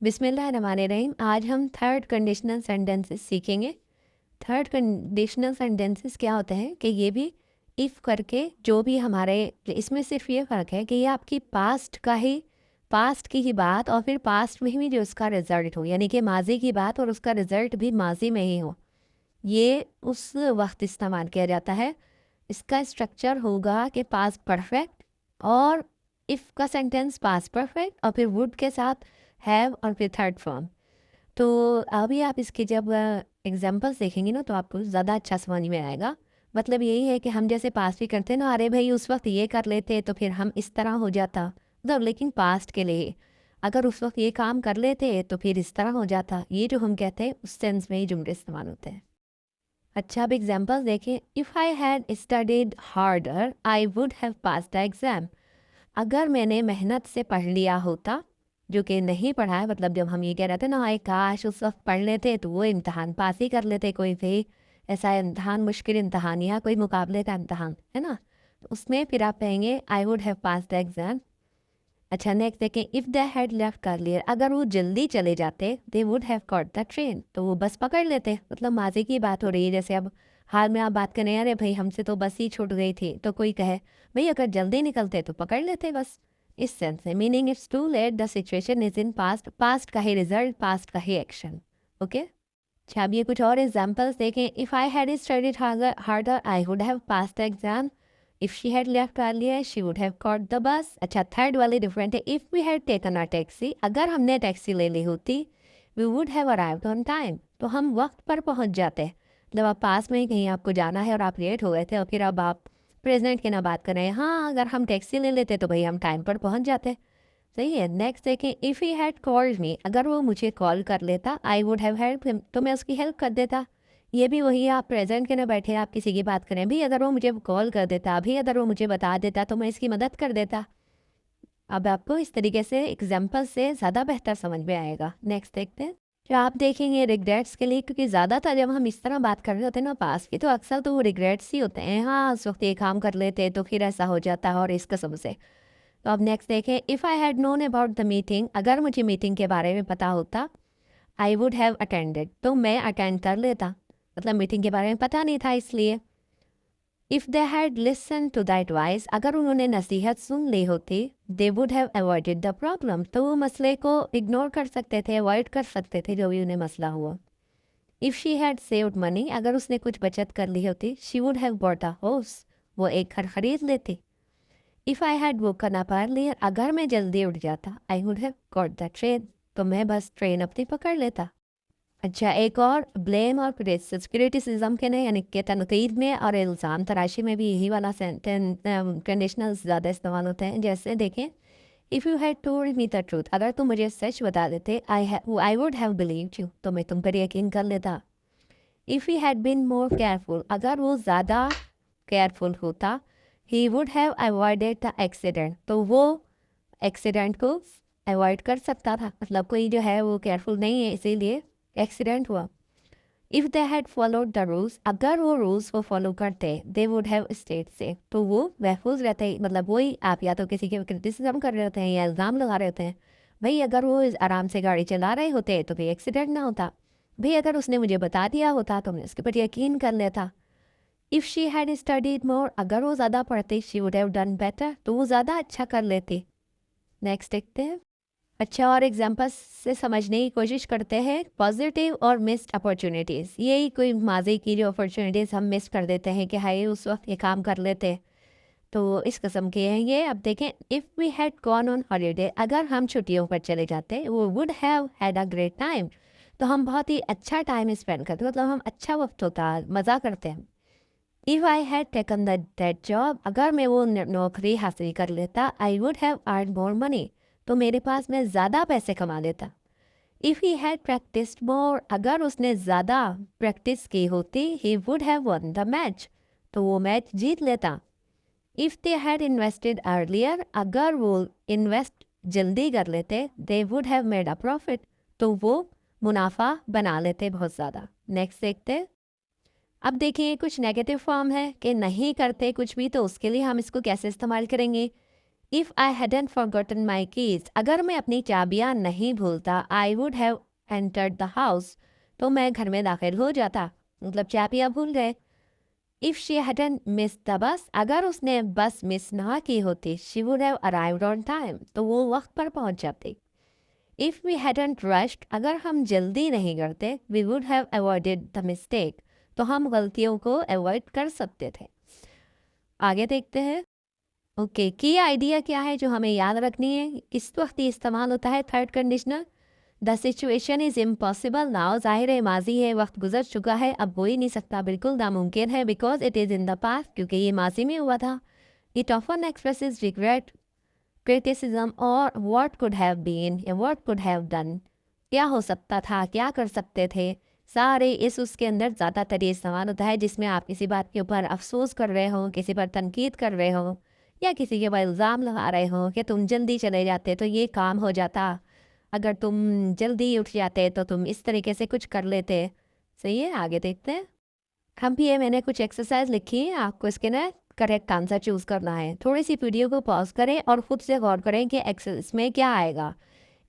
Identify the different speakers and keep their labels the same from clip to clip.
Speaker 1: बिस्मिल्लाहिर्रहमानिर्रहीम। आज हम थर्ड कंडीशनल सेंटेंसेस सीखेंगे। थर्ड कंडीशनल सेंटेंसेस क्या होते हैं कि ये भी इफ़ करके जो भी हमारे इसमें सिर्फ ये फ़र्क है कि ये आपकी पास्ट की ही बात और फिर पास्ट में ही जो उसका रिज़ल्ट हो, यानी कि माजी की बात और उसका रिज़ल्ट भी माजी में ही हो, ये उस वक्त इस्तेमाल किया जाता है। इसका स्ट्रक्चर होगा कि पास्ट परफेक्ट और इफ़ का सेंटेंस पास्ट परफेक्ट और फिर वुड के साथ हैव और फिर थर्ड फॉर्म। तो अभी आप इसके जब एग्जांपल्स देखेंगे ना तो आपको ज़्यादा अच्छा समझ में आएगा। मतलब यही है कि हम जैसे पास्ट भी करते हैं ना, अरे भाई उस वक्त ये कर लेते तो फिर हम इस तरह हो जाता, मतलब लेकिन पास्ट के लिए अगर उस वक्त ये काम कर लेते तो फिर इस तरह हो जाता, ये जो हम कहते हैं उस सेंस में ही जुमले इस्तेमाल होते हैं। अच्छा, अब एग्जांपल देखें। If I had studied harder I would have pass the exam. अगर मैंने मेहनत से पढ़ लिया होता, जो कि नहीं पढ़ा है, मतलब जब हम ये कह रहे थे ना, आए काश उस वक्त पढ़ लेते तो वो इम्तहान पास ही कर लेते, कोई भी ऐसा इम्तहान, मुश्किल इम्तहान या कोई मुकाबले का इम्तहान है ना, तो उसमें फिर आप कहेंगे आई would have pass the exam. अच्छा, नेक्स्ट देखें। If they had left earlier, अगर वो जल्दी चले जाते दे would have caught the train, तो वो बस पकड़ लेते। मतलब माजी की बात हो रही है। जैसे अब हाल में आप बात करें, अरे भाई हमसे तो बस ही छूट गई थी, तो कोई कहे भाई अगर जल्दी निकलते तो पकड़ लेते बस। इस सेंस में meaning it's too late, the situation is in past, past का ही रिजल्ट, पास्ट का ही एक्शन। ओके। अच्छा, अब ये कुछ और एग्जाम्पल्स देखें। If I had studied harder I would have pass the exam. If she had left earlier she would have caught the bus. अच्छा, थर्ड वाली डिफरेंट है। If we had taken a taxi, अगर हमने taxi ले ली होती, we would have arrived on time, तो हम वक्त पर पहुंच जाते। मतलब आप पास में ही कहीं आपको जाना है और आप लेट हो गए थे और फिर अब आप प्रेजेंट की ना बात करें, हाँ अगर हम टैक्सी ले लेते तो भाई हम टाइम पर पहुंच जाते। सही है। नेक्स्ट देखें। If he had called me, अगर वो मुझे कॉल कर लेता, आई वुड हैव हेल्प हिम, तो मैं उसकी हेल्प कर देता। ये भी वही है, आप प्रेजेंट के ना बैठे आप किसी की बात करें, भी अगर वो मुझे कॉल कर देता, अभी अगर वो मुझे बता देता तो मैं इसकी मदद कर देता। अब आपको इस तरीके से एग्जाम्पल से ज़्यादा बेहतर समझ में आएगा। नेक्स्ट देखते हैं। जो आप देखेंगे रिग्रेट्स के लिए, क्योंकि ज़्यादातर जब हम इस तरह बात कर रहे होते हैं ना पास की, तो अक्सर तो वो रिग्रेट्स ही होते हैं, हाँ उस वक्त ये काम कर लेते तो फिर ऐसा हो जाता है और इस कसम से। तो अब नेक्स्ट देखें। If I had known about the meeting, अगर मुझे मीटिंग के बारे में पता होता, आई वुड हैव अटेंडेड, तो मैं अटेंड कर लेता। मतलब मीटिंग के बारे में पता नहीं था इसलिए। If they had listen to the advice, अगर उन्होंने नसीहत सुन ली होती, they would have avoided the problem, तो वो मसले को इग्नोर कर सकते थे, अवॉइड कर सकते थे जो भी उन्हें मसला हुआ। If she had saved money, अगर उसने कुछ बचत कर ली होती, she would have bought a house, वो एक घर खरीद लेती। If I had woken up earlier, अगर मैं जल्दी उठ जाता, आई would have got the train, तो मैं बस ट्रेन अपनी पकड़ लेता। अच्छा, एक और। ब्लेम और क्रिटिसिज्म के ने, यानी कि तनकीद में और इल्ज़ाम तराशी में भी यही वाला कंडीशनल ज़्यादा इस्तेमाल होते हैं। जैसे देखें। If you had told me the truth, अगर तुम मुझे सच बता देते, I would have believed you, तो मैं तुम पर यकीन कर लेता। If he had been more careful, अगर वो ज़्यादा केयरफुल होता, he would have avoided the accident, तो वो एक्सीडेंट को अवॉइड कर सकता था। मतलब कोई जो है वो केयरफुल नहीं है इसीलिए एक्सीडेंट हुआ। If they had followed the rules, अगर वो रूल्स को फॉलो करते, दे वुड हैव स्टेट सेफ, तो वो महफूज रहते। मतलब वही, आप या तो किसी के क्रिटिसिज्म कर रहे होते हैं या इल्ज़ाम लगा रहे होते हैं, भाई अगर वो आराम से गाड़ी चला रहे होते तो भी एक्सीडेंट ना होता। भाई अगर उसने मुझे बता दिया होता तो मैं उसके पर यकीन कर लेता। इफ़ शी हैड स्टडीड मोर, अगर वो ज़्यादा पढ़ती, she would have done better, तो वो ज़्यादा अच्छा कर लेती। नेक्स्ट देखते हैं। अच्छा, और एग्जाम्पल्स से समझने की कोशिश करते हैं। पॉजिटिव और मिस्ड अपॉर्चुनिटीज़, यही कोई माजी की जो अपॉर्चुनिटीज़ हम मिस कर देते हैं कि हाय उस वक्त ये काम कर लेते, तो इस किस्म के हैं ये। अब देखें। If we had gone on holiday, अगर हम छुट्टियों पर चले जाते, वो would have had a great time, तो हम बहुत ही अच्छा टाइम स्पेंड करते, मतलब हम अच्छा वक्त होता, मज़ा करते हैं। If I had taken the that job, अगर मैं वो नौकरी हासिल कर लेता, आई would have earn more money, तो मेरे पास मैं ज़्यादा पैसे कमा लेता। इफ़ ही हैड प्रैक्टिस्ड मोर, अगर उसने ज़्यादा प्रैक्टिस की होती, ही would have one the match, तो वो मैच जीत लेता। If they had invested earlier, अगर वो इन्वेस्ट जल्दी कर लेते, दे would have made a profit, तो वो मुनाफा बना लेते बहुत ज़्यादा। नेक्स्ट देखते हैं। अब देखिए, कुछ नेगेटिव फॉर्म है कि नहीं करते कुछ भी, तो उसके लिए हम इसको कैसे इस्तेमाल करेंगे। If I hadn't forgotten my keys, अगर मैं अपनी चाबियाँ नहीं भूलता, आई would have entered the house, तो मैं घर में दाखिल हो जाता, मतलब चाबियाँ भूल गए। If she hadn't miss the bus, अगर उसने बस मिस ना की होती, she would have arrived on time, तो वो वक्त पर पहुंच जाती। इफ़ वी हैडंट रश्ड, अगर हम जल्दी नहीं करते, we would have avoided the mistake, तो हम गलतियों को अवॉइड कर सकते थे। आगे देखते हैं। ओके, की आइडिया क्या है जो हमें याद रखनी है, किस वक्त ये इस्तेमाल होता है third conditional. The situation is impossible now, ज़ाहिर है माजी है, वक्त गुजर चुका है, अब हो ही नहीं सकता, बिल्कुल नामुमकिन है, because it is in the past, क्योंकि ये माजी में हुआ था। It often expresses regret, criticism और व्हाट कुड हैव बीन या व्हाट कुड हैव डन, क्या हो सकता था, क्या कर सकते थे, सारे इस उसके अंदर ज़्यादातर ये इस्तेमाल होता है जिसमें आप किसी बात के ऊपर अफसोस कर रहे हो, किसी पर तनकीद कर रहे हो, या किसी के ऊपर इल्ज़ाम लगा रहे हो कि तुम जल्दी चले जाते तो ये काम हो जाता, अगर तुम जल्दी उठ जाते तो तुम इस तरीके से कुछ कर लेते। सही है, आगे देखते हैं। हम भी ये मैंने कुछ एक्सरसाइज लिखी है, आपको इसके ना करेक्ट आंसर चूज़ करना है। थोड़ी सी वीडियो को पॉज करें और खुद से गौर करें कि एक्सरसाइज में क्या आएगा।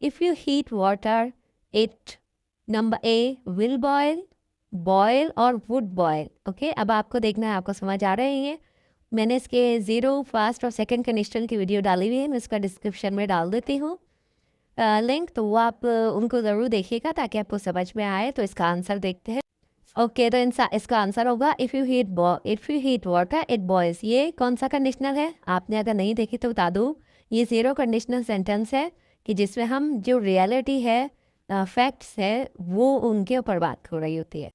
Speaker 1: If you heat water, it number A will boil, boil और वुड बॉयल। ओके, अब आपको देखना है, आपको समझ आ रहे हैं। मैंने इसके 0, फर्स्ट और सेकंड कंडीशनल की वीडियो डाली हुई है, मैं इसका डिस्क्रिप्शन में डाल देती हूँ लिंक, तो वो आप उनको ज़रूर देखिएगा ताकि आपको समझ में आए। तो इसका आंसर देखते हैं। ओके, तो इसका आंसर होगा if you heat water it boils. ये कौन सा कंडीशनल है, आपने अगर नहीं देखी तो बता दूँ, ये ज़ीरो कंडीशनल सेंटेंस है कि जिसमें हम जो रियलिटी है, फैक्ट्स है, वो उनके ऊपर बात हो रही होती है।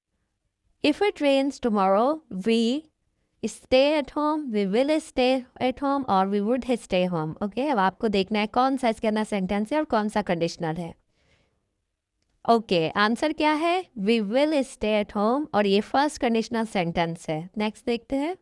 Speaker 1: If it rains tomorrow we stay at home, we will stay at home और we would stay home. Okay, अब आपको देखना है कौन सा इसके अंदर सेंटेंस है और कौन सा कंडीशनल है। ओके, आंसर क्या है, we will stay at home, और ये फर्स्ट कंडीशनल सेंटेंस है। नेक्स्ट देखते हैं।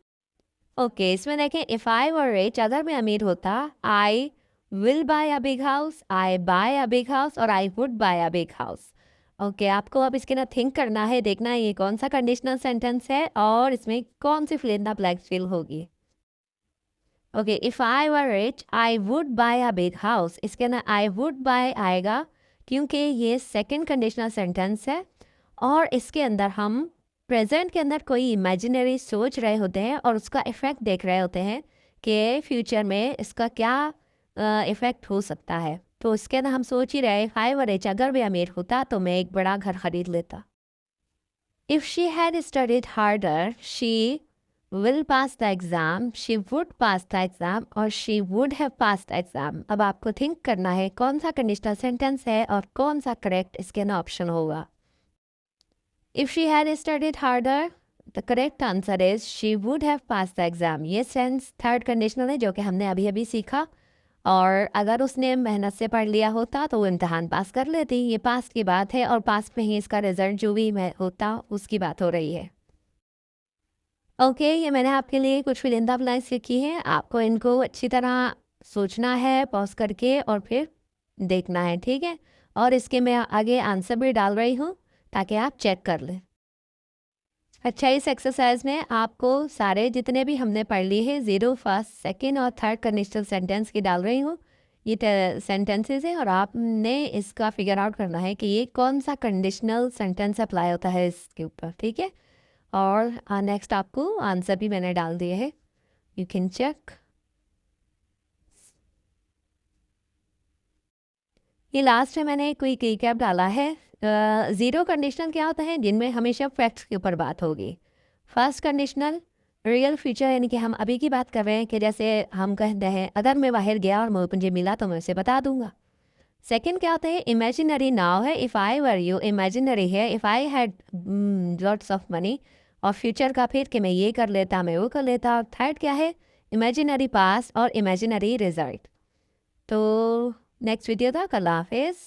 Speaker 1: ओके, इसमें देखें, इफ़ आई वर रिच, अगर मैं अमीर होता, I will buy a big house, I buy a big house और I would buy a big house. Okay, आपको अब इसके ना थिंक करना है, देखना है ये कौन सा कंडीशनल सेंटेंस है और इसमें कौन सी fill in the blanks fill होगी। Okay, if I were rich I would buy a big house, इसके ना आई वुड बाय आएगा क्योंकि ये सेकंड कंडीशनल सेंटेंस है और इसके अंदर हम प्रेजेंट के अंदर कोई इमेजिनरी सोच रहे होते हैं और उसका इफ़ेक्ट देख रहे होते हैं कि फ्यूचर में इसका क्या इफ़ेक्ट हो सकता है। तो इसके अंदर हम सोच ही रहे, आई वर रिच, अगर मैं अमीर होता तो मैं एक बड़ा घर खरीद लेता। If she had studied harder she will pass the exam, she would pass the exam और she would have passed the exam। अब आपको थिंक करना है कौन सा कंडीशनल सेंटेंस है और कौन सा करेक्ट इसके ना ऑप्शन होगा। If she had studied harder, the correct answer is she would have passed the exam। ये सेंस थर्ड कंडीशनल है जो कि हमने अभी अभी सीखा, और अगर उसने मेहनत से पढ़ लिया होता तो वो इम्तहान पास कर लेती। ये पास्ट की बात है और पास्ट में ही इसका रिजल्ट जो भी होता उसकी बात हो रही है। ओके, ये मैंने आपके लिए कुछ फिलिंदा ब्लैंक्स लिखी हैं, आपको इनको अच्छी तरह सोचना है पॉज करके और फिर देखना है, ठीक है। और इसके मैं आगे आंसर भी डाल रही हूँ ताकि आप चेक कर लें। अच्छा, इस एक्सरसाइज में आपको सारे जितने भी हमने पढ़ लिए हैं, 0, फर्स्ट, सेकंड और थर्ड कंडीशनल सेंटेंस की डाल रही हूँ। ये सेंटेंसेस हैं और आपने इसका फिगर आउट करना है कि ये कौन सा कंडीशनल सेंटेंस अप्लाई होता है इसके ऊपर, ठीक है। और नेक्स्ट आपको आंसर भी मैंने डाल दिए हैं, यू कैन चेक। ये लास्ट में मैंने कोई कैप डाला है। ज़ीरो कंडीशनल क्या होता है, जिनमें हमेशा फैक्ट्स के ऊपर बात होगी। फर्स्ट कंडीशनल रियल फ्यूचर, यानी कि हम अभी की बात कर रहे हैं कि जैसे हम कहते हैं अगर मैं बाहर गया और मुझे मिला तो मैं उसे बता दूंगा। सेकंड क्या होता है, इमेजिनरी नाउ है, if I were you, imaginary है, if I had lots of money, और फ्यूचर का फिर कि मैं ये कर लेता, मैं वो कर लेता। और थर्ड क्या है, इमेजिनरी पास्ट और इमेजिनरी रिजल्ट। तो नेक्स्ट वीडियो था, अल्लाह हाफिज़।